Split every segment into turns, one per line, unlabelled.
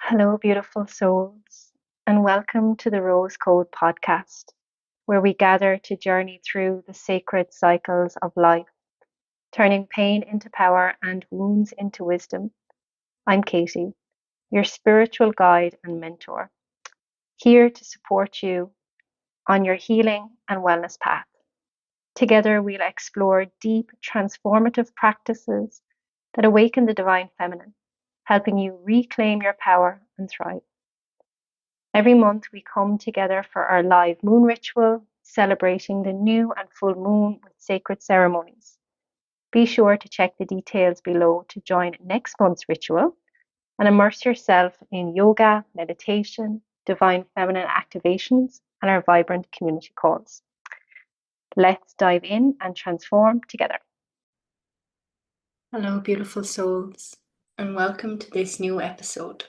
Hello, beautiful souls, and welcome to the Rose Code podcast, where we gather to journey through the sacred cycles of life, turning pain into power and wounds into wisdom. I'm Katie, your spiritual guide and mentor, here to support you on your healing and wellness path. Together, we'll explore deep, transformative practices that awaken the divine feminine, helping you reclaim your power and thrive. Every month, we come together for our live moon ritual, celebrating the new and full moon with sacred ceremonies. Be sure to check the details below to join next month's ritual and immerse yourself in yoga, meditation, divine feminine activations, and our vibrant community calls. Let's dive in and transform together.
Hello, beautiful souls, and welcome to this new episode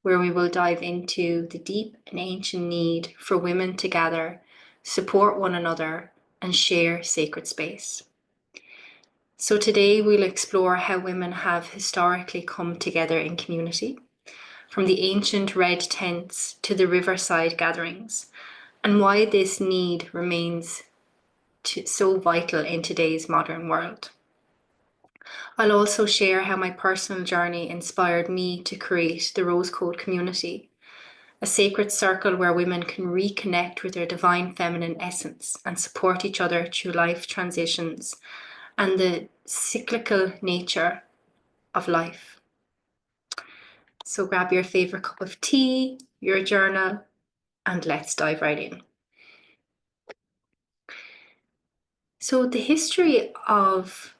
where we will dive into the deep and ancient need for women to gather, support one another, and share sacred space. So, today we'll explore how women have historically come together in community, from the ancient red tents to the riverside gatherings, and why this need remains so vital in today's modern world. I'll also share how my personal journey inspired me to create the Rose Code community, a sacred circle where women can reconnect with their divine feminine essence and support each other through life transitions and the cyclical nature of life. So grab your favorite cup of tea, your journal, and let's dive right in. So the history of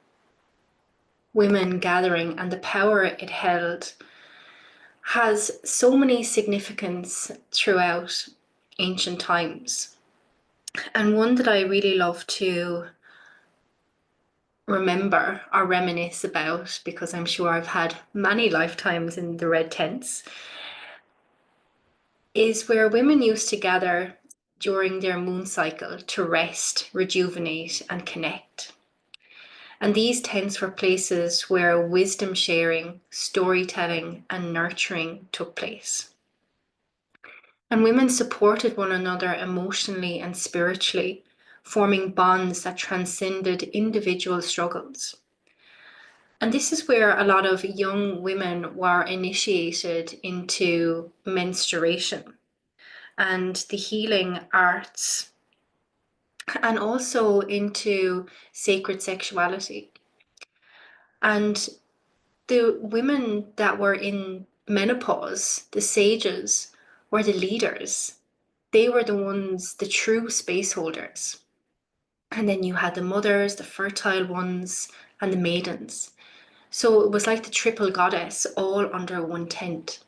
women gathering and the power it held has so many significance throughout ancient times. And one that I really love to remember or reminisce about, because I'm sure I've had many lifetimes in the red tents, is where women used to gather during their moon cycle to rest, rejuvenate, and connect. And these tents were places where wisdom sharing, storytelling, and nurturing took place. And women supported one another emotionally and spiritually, forming bonds that transcended individual struggles. And this is where a lot of young women were initiated into menstruation and the healing arts, and also into sacred sexuality. And the women that were in menopause, the sages, were the leaders. They were the ones, the true space holders. And then you had the mothers, the fertile ones, and the maidens. So it was like the triple goddess all under one tent.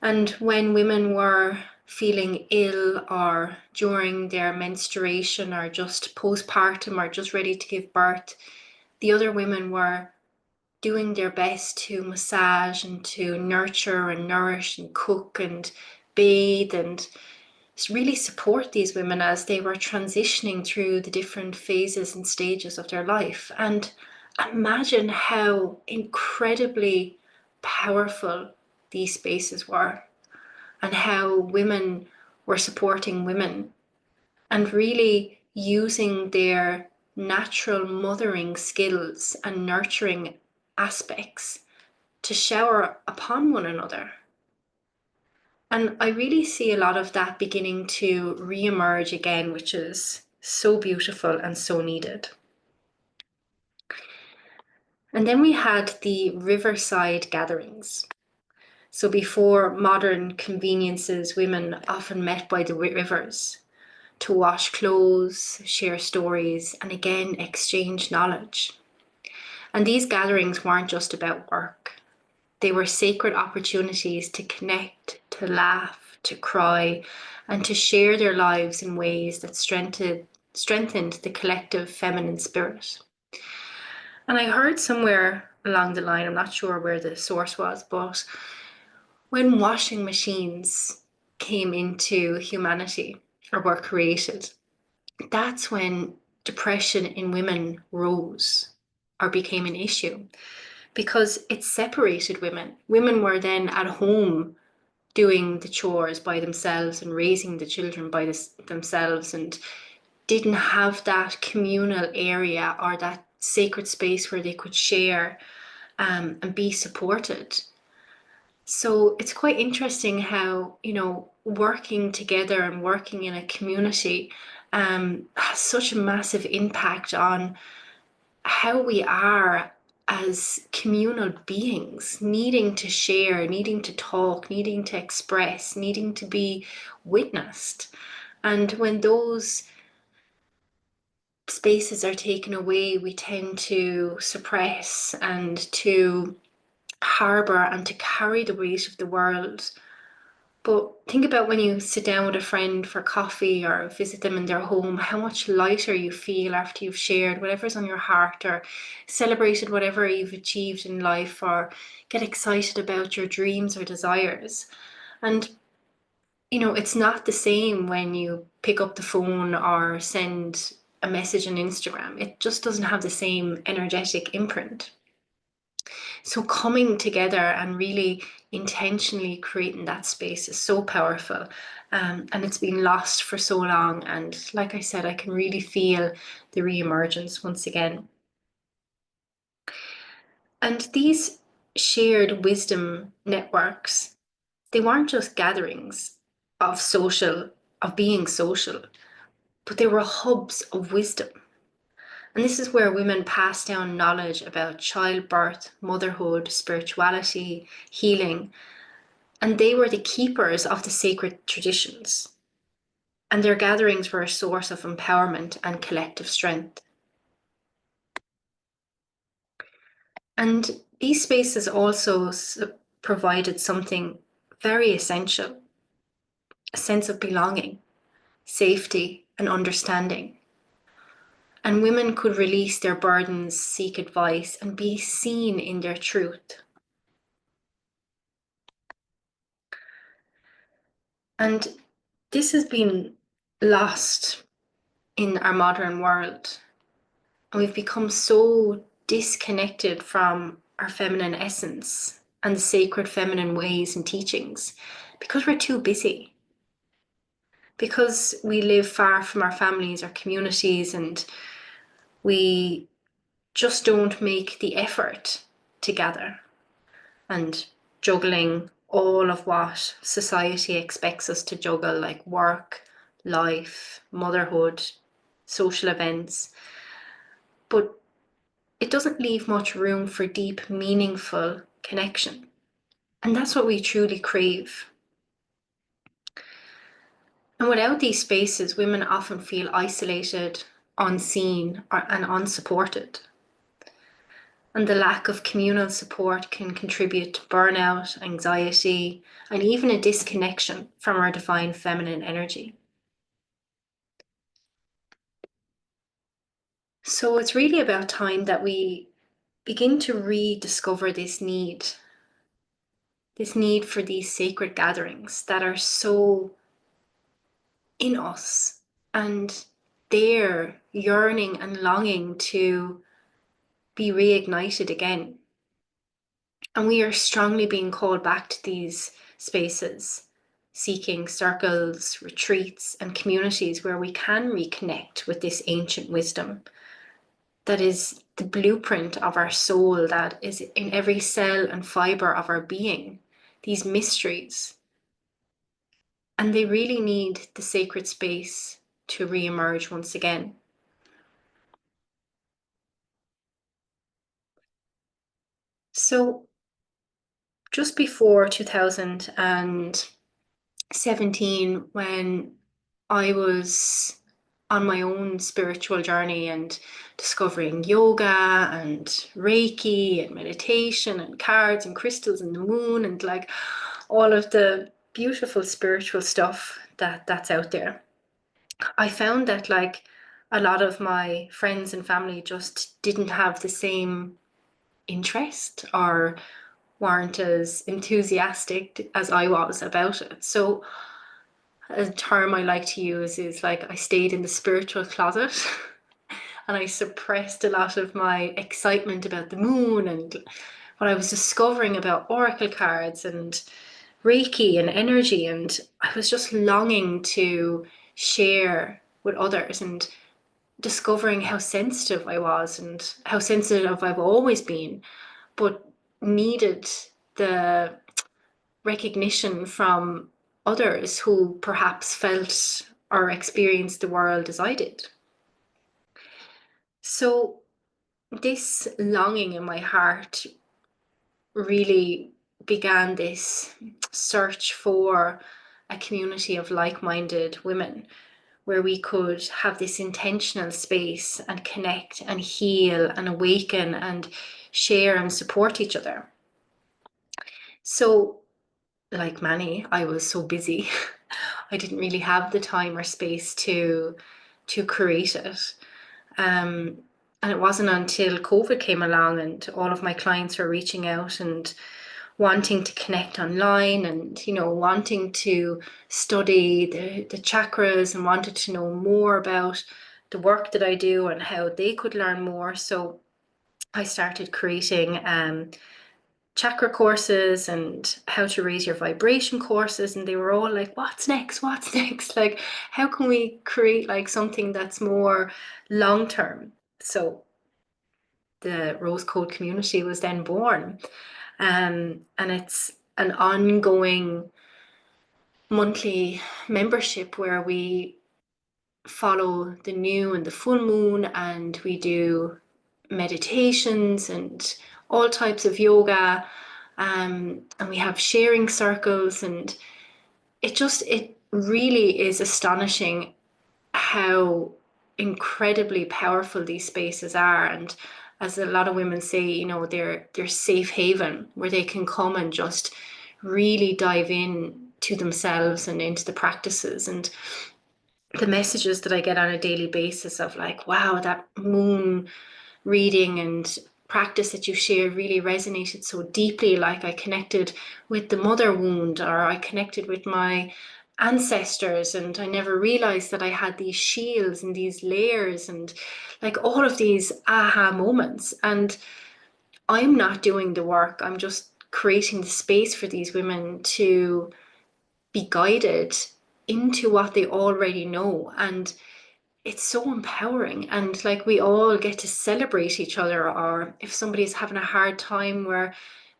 And when women were feeling ill or during their menstruation or just postpartum or just ready to give birth, the other women were doing their best to massage and to nurture and nourish and cook and bathe and really support these women as they were transitioning through the different phases and stages of their life. And imagine how incredibly powerful these spaces were and how women were supporting women and really using their natural mothering skills and nurturing aspects to shower upon one another. And I really see a lot of that beginning to re-emerge again, which is so beautiful and so needed. And then we had the riverside gatherings. So before modern conveniences, women often met by the rivers to wash clothes, share stories, and again, exchange knowledge. And these gatherings weren't just about work. They were sacred opportunities to connect, to laugh, to cry, and to share their lives in ways that strengthened the collective feminine spirit. And I heard somewhere along the line, I'm not sure where the source was, but when washing machines came into humanity or were created, that's when depression in women rose or became an issue. because it separated women. Women were then at home doing the chores by themselves and raising the children by themselves, and didn't have that communal area or that sacred space where they could share and be supported. So it's quite interesting how, working together and working in a community has such a massive impact on how we are as communal beings, needing to share, needing to talk, needing to express, needing to be witnessed. And when those spaces are taken away, we tend to suppress and to harbour and to carry the weight of the world. But think about when you sit down with a friend for coffee or visit them in their home, how much lighter you feel after you've shared whatever's on your heart or celebrated whatever you've achieved in life or get excited about your dreams or desires. And, it's not the same when you pick up the phone or send a message on Instagram. It just doesn't have the same energetic imprint. So coming together and really intentionally creating that space is so powerful. And it's been lost for so long. And like I said, I can really feel the re-emergence once again. And these shared wisdom networks, they weren't just gatherings of being social, but they were hubs of wisdom. And this is where women pass down knowledge about childbirth, motherhood, spirituality, healing, and they were the keepers of the sacred traditions. And their gatherings were a source of empowerment and collective strength. And these spaces also provided something very essential: a sense of belonging, safety, and understanding. And women could release their burdens, seek advice, and be seen in their truth. And this has been lost in our modern world. And we've become so disconnected from our feminine essence and the sacred feminine ways and teachings because we're too busy, because we live far from our families, our communities, and we just don't make the effort to gather, and juggling all of what society expects us to juggle, like work, life, motherhood, social events. But it doesn't leave much room for deep, meaningful connection. And that's what we truly crave. And without these spaces, women often feel isolated, unseen, and unsupported. And the lack of communal support can contribute to burnout, anxiety, and even a disconnection from our divine feminine energy. So it's really about time that we begin to rediscover this need for these sacred gatherings that are so in us, and they're yearning and longing to be reignited again. And we are strongly being called back to these spaces, seeking circles, retreats, and communities where we can reconnect with this ancient wisdom that is the blueprint of our soul, that is in every cell and fiber of our being, these mysteries. And they really need the sacred space to re-emerge once again. So just before 2017, when I was on my own spiritual journey and discovering yoga and Reiki and meditation and cards and crystals and the moon and like all of the beautiful spiritual stuff that's out there, I found that like a lot of my friends and family just didn't have the same interest or weren't as enthusiastic as I was about it. So a term I like to use is like I stayed in the spiritual closet and I suppressed a lot of my excitement about the moon and what I was discovering about oracle cards and Reiki and energy. And I was just longing to share with others and discovering how sensitive I was and how sensitive I've always been, but needed the recognition from others who perhaps felt or experienced the world as I did. So, this longing in my heart really began this search for a community of like minded women where we could have this intentional space and connect and heal and awaken and share and support each other. So, like many, I was so busy. I didn't really have the time or space to create it. Um, and it wasn't until COVID came along and all of my clients were reaching out and wanting to connect online and, wanting to study the chakras and wanted to know more about the work that I do and how they could learn more. So I started creating chakra courses and how to raise your vibration courses, and they were all like, what's next, what's next, like how can we create like something that's more long term. So the Rose Code community was then born, and it's an ongoing monthly membership where we follow the new and the full moon, and we do meditations and all types of yoga, and we have sharing circles, and it really is astonishing how incredibly powerful these spaces are. And as a lot of women say, they're safe haven where they can come and just really dive in to themselves and into the practices. And the messages that I get on a daily basis of like, wow, that moon reading and practice that you shared really resonated so deeply. Like I connected with the mother wound, or I connected with my ancestors, and I never realized that I had these shields and these layers and like all of these aha moments. And I'm not doing the work, I'm just creating the space for these women to be guided into what they already know. And it's so empowering, and like we all get to celebrate each other, or if somebody's having a hard time, we're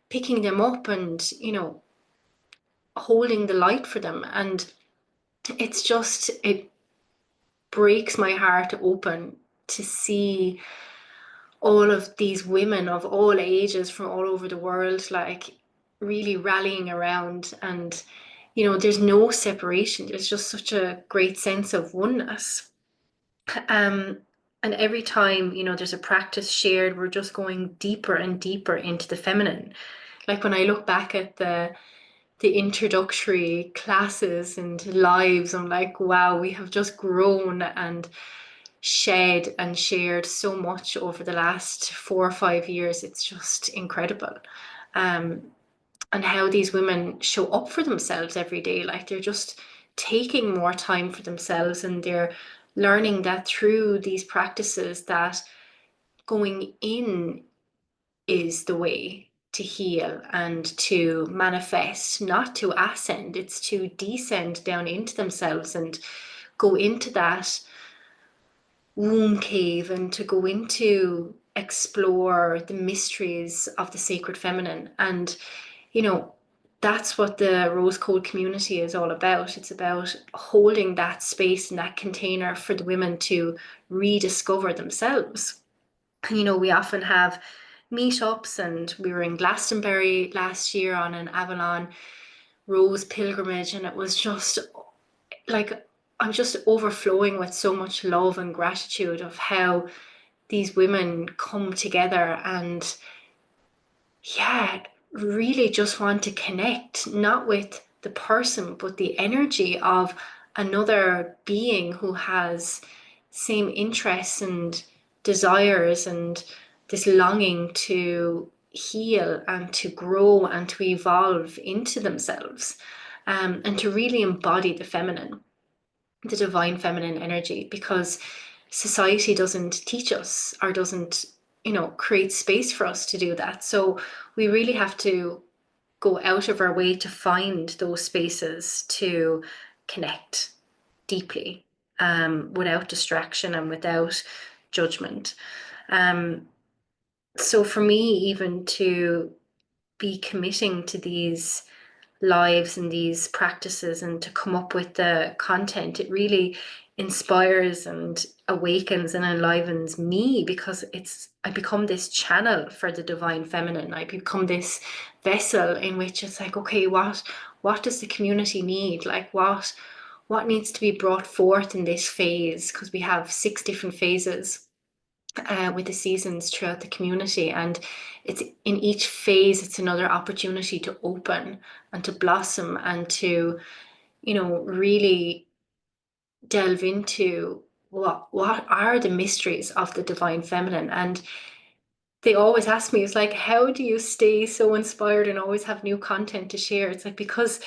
picking them up and holding the light for them. And it breaks my heart open to see all of these women of all ages from all over the world like really rallying around. And there's no separation, there's just such a great sense of oneness. Um, and every time, there's a practice shared, we're just going deeper and deeper into the feminine. Like when I look back at the introductory classes and lives, I'm like, wow, we have just grown and shed and shared so much over the last 4 or 5 years. It's just incredible. Um, and how these women show up for themselves every day. Like they're just taking more time for themselves, and they're learning that through these practices that going in is the way to heal and to manifest, not to ascend. It's to descend down into themselves and go into that womb cave and to go into explore the mysteries of the sacred feminine. And you know that's what the Rose Code community is all about. It's about holding that space and that container for the women to rediscover themselves. We often have meetups, and we were in Glastonbury last year on an Avalon Rose pilgrimage, and it was just like I'm just overflowing with so much love and gratitude of how these women come together and, yeah, really just want to connect, not with the person, but the energy of another being who has same interests and desires and this longing to heal and to grow and to evolve into themselves, and to really embody the feminine, the divine feminine energy, because society doesn't teach us or doesn't create space for us to do that. So we really have to go out of our way to find those spaces to connect deeply, without distraction and without judgment. Um, so for me, even to be committing to these lives and these practices and to come up with the content, it really inspires and awakens and enlivens me, because I become this channel for the divine feminine. I become this vessel in which it's like, okay, what does the community need? Like what needs to be brought forth in this phase? Because we have 6 different phases with the seasons throughout the community, and it's in each phase it's another opportunity to open and to blossom and to really delve into what are the mysteries of the divine feminine. And they always ask me, it's like, how do you stay so inspired and always have new content to share? It's like, because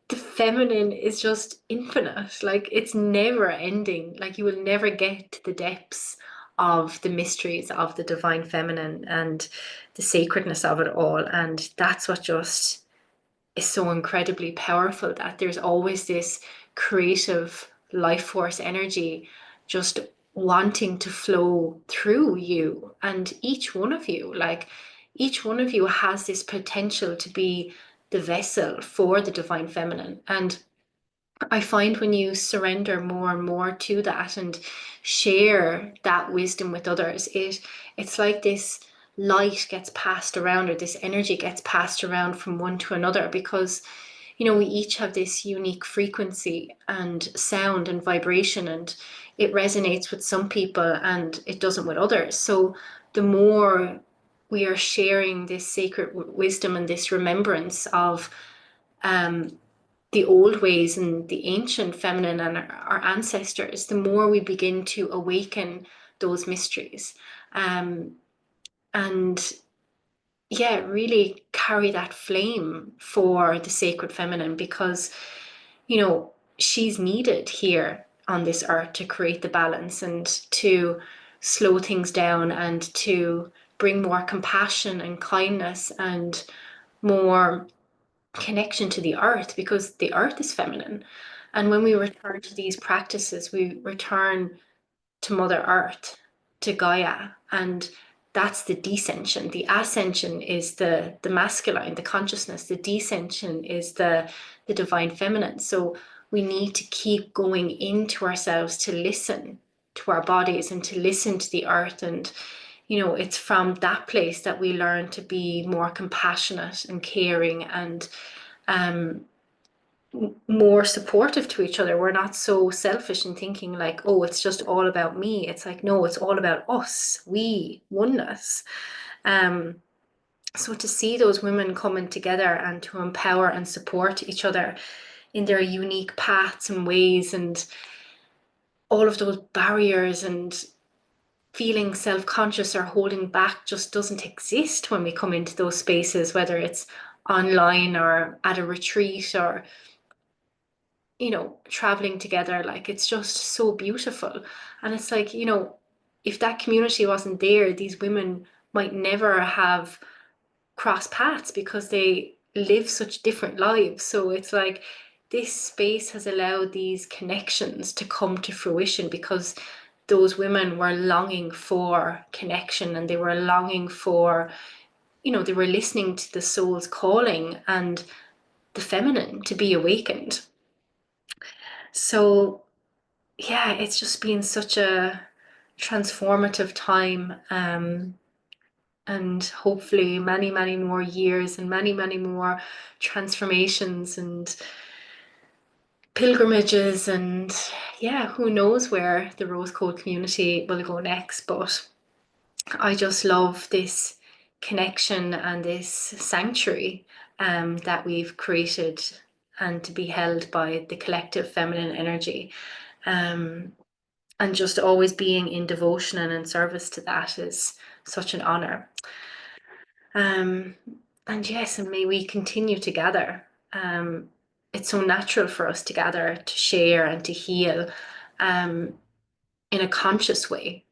the feminine is just infinite. Like, it's never ending. Like, you will never get to the depths of the mysteries of the divine feminine and the sacredness of it all. And that's what just is so incredibly powerful, that there's always this creative life force energy just wanting to flow through you and each one of you. Like, each one of you has this potential to be the vessel for the divine feminine. And I find when you surrender more and more to that and share that wisdom with others, it's like this light gets passed around, or this energy gets passed around from one to another, because we each have this unique frequency and sound and vibration, and it resonates with some people and it doesn't with others. So the more we are sharing this sacred wisdom and this remembrance of um, the old ways and the ancient feminine and our ancestors, the more we begin to awaken those mysteries. Um, and yeah, really carry that flame for the sacred feminine, because, she's needed here on this earth to create the balance and to slow things down and to bring more compassion and kindness and more connection to the earth, because the earth is feminine. And when we return to these practices, we return to Mother Earth, to Gaia, and that's the descension. The ascension is the masculine, the consciousness. The descension is the divine feminine. So we need to keep going into ourselves to listen to our bodies and to listen to the earth. And it's from that place that we learn to be more compassionate and caring and um, more supportive to each other. We're not so selfish and thinking like, oh, it's just all about me. It's like, no, it's all about us, we, oneness. Um, so to see those women coming together and to empower and support each other in their unique paths and ways, and all of those barriers and feeling self-conscious or holding back just doesn't exist when we come into those spaces, whether it's online or at a retreat or traveling together. Like, it's just so beautiful. And it's like, if that community wasn't there, these women might never have crossed paths because they live such different lives. So it's like this space has allowed these connections to come to fruition, because those women were longing for connection, and they were longing for, they were listening to the soul's calling and the feminine to be awakened. So yeah, it's just been such a transformative time, and hopefully many, many more years and many, many more transformations and pilgrimages. And yeah, who knows where the Rose Code community will go next. But I just love this connection and this sanctuary that we've created, and to be held by the collective feminine energy. Um, and just always being in devotion and in service to that is such an honor. Um, and yes, and may we continue to gather. It's so natural for us to gather, to share, and to heal um, in a conscious way,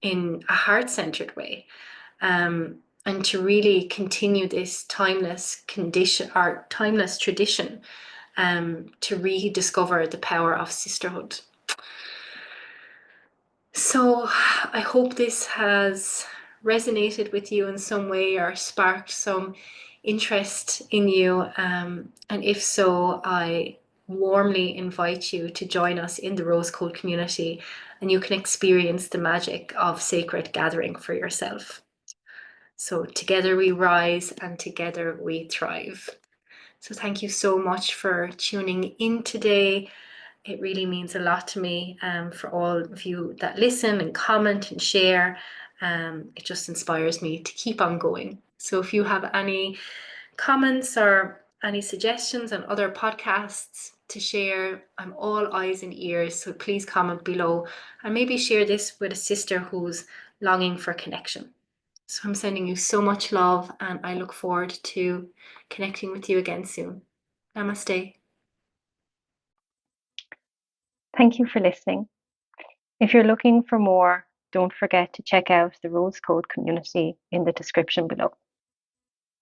in a heart centered way. and to really continue this timeless condition or timeless tradition, to rediscover the power of sisterhood. So I hope this has resonated with you in some way or sparked some interest in you. And if so, I warmly invite you to join us in the Rose Code community, and you can experience the magic of sacred gathering for yourself. So together we rise and together we thrive. So thank you so much for tuning in today. It really means a lot to me, for all of you that listen and comment and share. It just inspires me to keep on going. So if you have any comments or any suggestions on other podcasts to share, I'm all eyes and ears. So please comment below and maybe share this with a sister who's longing for connection. So I'm sending you so much love, and I look forward to connecting with you again soon. Namaste.
Thank you for listening. If you're looking for more, don't forget to check out the Rose Code community in the description below.